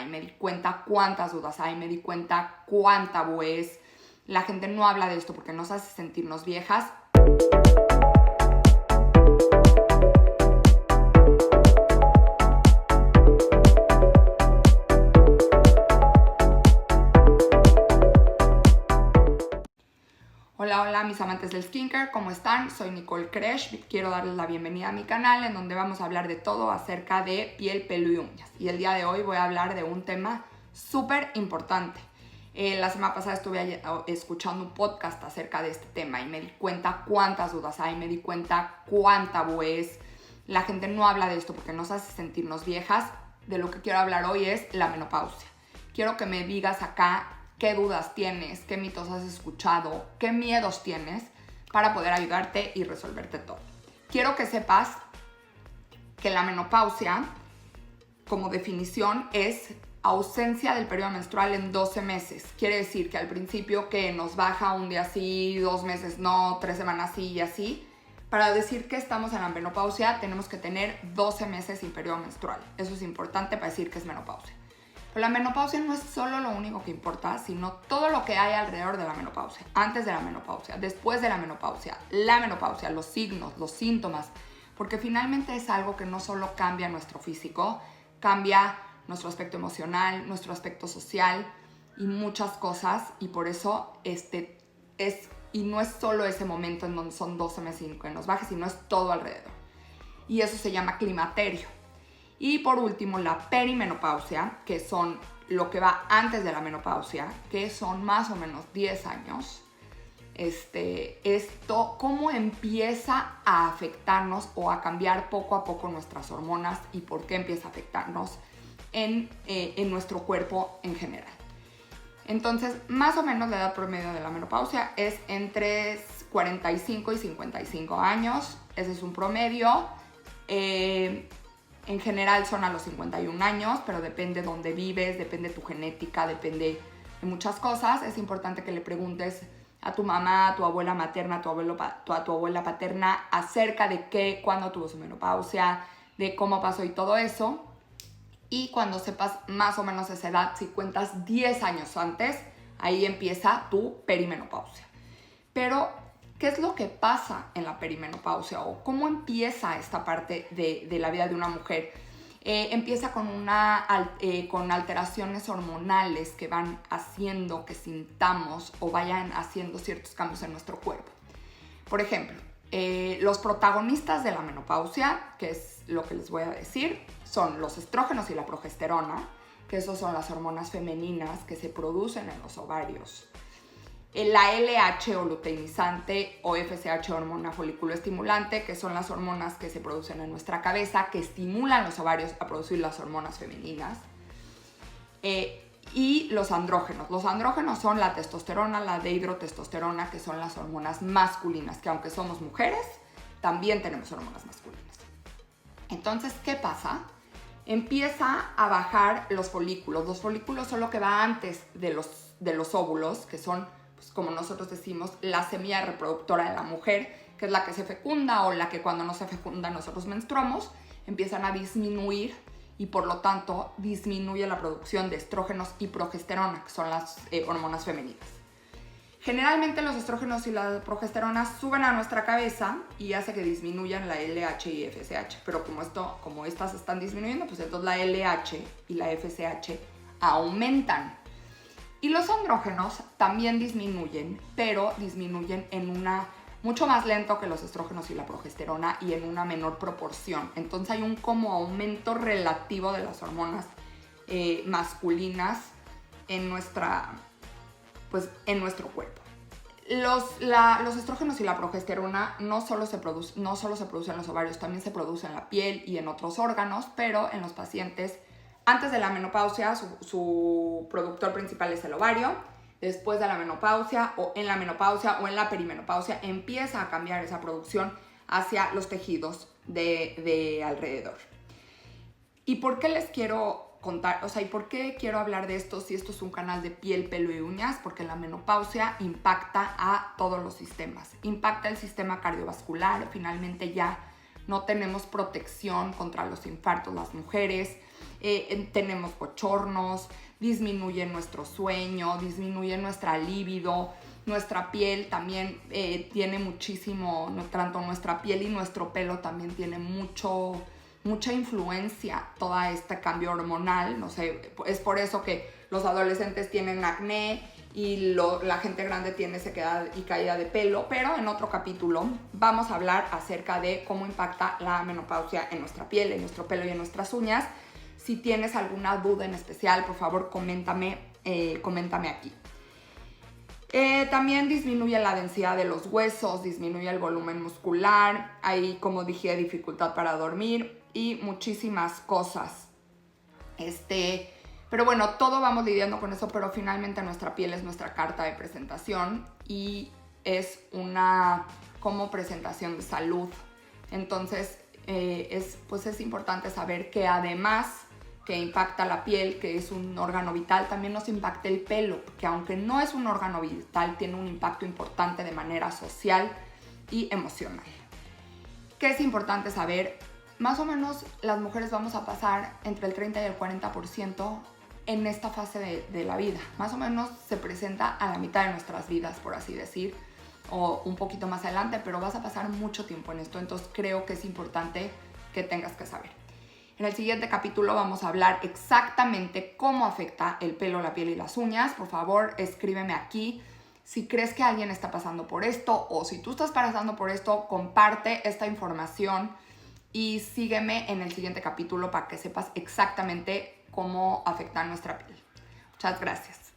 me di cuenta cuántas dudas hay, me di cuenta cuán tabú es. La gente no habla de esto porque nos hace sentirnos viejas. Hola mis amantes del skincare, ¿cómo están? Soy Nicole Kresh, quiero darles la bienvenida a mi canal en donde vamos a hablar de todo acerca de piel, pelo y uñas. Y el día de hoy voy a hablar de un tema súper importante. La semana pasada estuve escuchando un podcast acerca de este tema y me di cuenta cuántas dudas hay, me di cuenta cuán tabú es. La gente no habla de esto porque nos hace sentirnos viejas. De lo que quiero hablar hoy es la menopausia. Quiero que me digas acá qué dudas tienes, qué mitos has escuchado, qué miedos tienes para poder ayudarte y resolverte todo. Quiero que sepas que la menopausia, como definición, es ausencia del periodo menstrual en 12 meses. Quiere decir que al principio que nos baja un día sí, 2 meses no, 3 semanas sí y así. Para decir que estamos en la menopausia tenemos que tener 12 meses sin periodo menstrual. Eso es importante para decir que es menopausia. Pero la menopausia no es solo lo único que importa, sino todo lo que hay alrededor de la menopausia, antes de la menopausia, después de la menopausia, los signos, los síntomas, porque finalmente es algo que no solo cambia nuestro físico, cambia nuestro aspecto emocional, nuestro aspecto social y muchas cosas, y por eso y no es solo ese momento en donde son 12 meses sin que nos baje, sino es todo alrededor. Y eso se llama climaterio. Y por último, la perimenopausia, que son lo que va antes de la menopausia, que son más o menos 10 años. Esto, cómo empieza a afectarnos o a cambiar poco a poco nuestras hormonas y por qué empieza a afectarnos en nuestro cuerpo en general. Entonces, más o menos la edad promedio de la menopausia es entre 45 y 55 años. Ese es un promedio. En general son a los 51 años, pero depende de dónde vives, depende de tu genética, depende de muchas cosas. Es importante que le preguntes a tu mamá, a tu abuela materna, a tu abuela paterna acerca de cuándo tuvo su menopausia, de cómo pasó y todo eso. Y cuando sepas más o menos esa edad, si cuentas 10 años antes, ahí empieza tu perimenopausia. Pero ¿qué es lo que pasa en la perimenopausia o cómo empieza esta parte de la vida de una mujer? Empieza con alteraciones hormonales que van haciendo que sintamos o vayan haciendo ciertos cambios en nuestro cuerpo. Por ejemplo, los protagonistas de la menopausia, que es lo que les voy a decir, son los estrógenos y la progesterona, que esos son las hormonas femeninas que se producen en los ovarios. La LH o luteinizante o FSH, hormona folículo estimulante, que son las hormonas que se producen en nuestra cabeza, que estimulan los ovarios a producir las hormonas femeninas. Y los andrógenos. Los andrógenos son la testosterona, la dehidrotestosterona, que son las hormonas masculinas, que aunque somos mujeres, también tenemos hormonas masculinas. Entonces, ¿qué pasa? Empieza a bajar los folículos. Los folículos son lo que va antes de los óvulos, que son, pues, como nosotros decimos, la semilla reproductora de la mujer, que es la que se fecunda o la que cuando no se fecunda nosotros menstruamos, empiezan a disminuir y por lo tanto disminuye la producción de estrógenos y progesterona, que son las hormonas femeninas. Generalmente los estrógenos y la progesterona suben a nuestra cabeza y hace que disminuyan la LH y FSH, pero como estas están disminuyendo, pues entonces la LH y la FSH aumentan. Y los andrógenos también disminuyen, pero disminuyen mucho más lento que los estrógenos y la progesterona y en una menor proporción. Entonces hay un como aumento relativo de las hormonas masculinas en nuestro cuerpo. Los estrógenos y la progesterona no solo se producen en los ovarios, también se producen en la piel y en otros órganos, pero en los pacientes antes de la menopausia su productor principal es el ovario. Después de la menopausia o en la perimenopausia empieza a cambiar esa producción hacia los tejidos de alrededor. ¿Y por qué les quiero contar? ¿Y por qué quiero hablar de esto si esto es un canal de piel, pelo y uñas? Porque la menopausia impacta a todos los sistemas. Impacta el sistema cardiovascular. Finalmente ya no tenemos protección contra los infartos las mujeres. tenemos bochornos, disminuye nuestro sueño, disminuye nuestra libido, nuestra piel también tiene muchísimo, tanto nuestra piel y nuestro pelo también tiene mucha influencia todo este cambio hormonal. No sé, es por eso que los adolescentes tienen acné y la gente grande tiene sequedad y caída de pelo, pero en otro capítulo vamos a hablar acerca de cómo impacta la menopausia en nuestra piel, en nuestro pelo y en nuestras uñas. Si tienes alguna duda en especial, por favor, coméntame aquí. También disminuye la densidad de los huesos, disminuye el volumen muscular, hay, como dije, dificultad para dormir y muchísimas cosas. Pero bueno, todo vamos lidiando con eso, pero finalmente nuestra piel es nuestra carta de presentación y es una como presentación de salud. Entonces, es importante saber que además que impacta la piel, que es un órgano vital, también nos impacta el pelo, que aunque no es un órgano vital, tiene un impacto importante de manera social y emocional. ¿Qué es importante saber? Más o menos las mujeres vamos a pasar entre el 30 y el 40% en esta fase de la vida. Más o menos se presenta a la mitad de nuestras vidas, por así decir, o un poquito más adelante, pero vas a pasar mucho tiempo en esto, entonces creo que es importante que tengas que saber. En el siguiente capítulo vamos a hablar exactamente cómo afecta el pelo, la piel y las uñas. Por favor, escríbeme aquí si crees que alguien está pasando por esto o si tú estás pasando por esto, comparte esta información y sígueme en el siguiente capítulo para que sepas exactamente cómo afecta nuestra piel. Muchas gracias.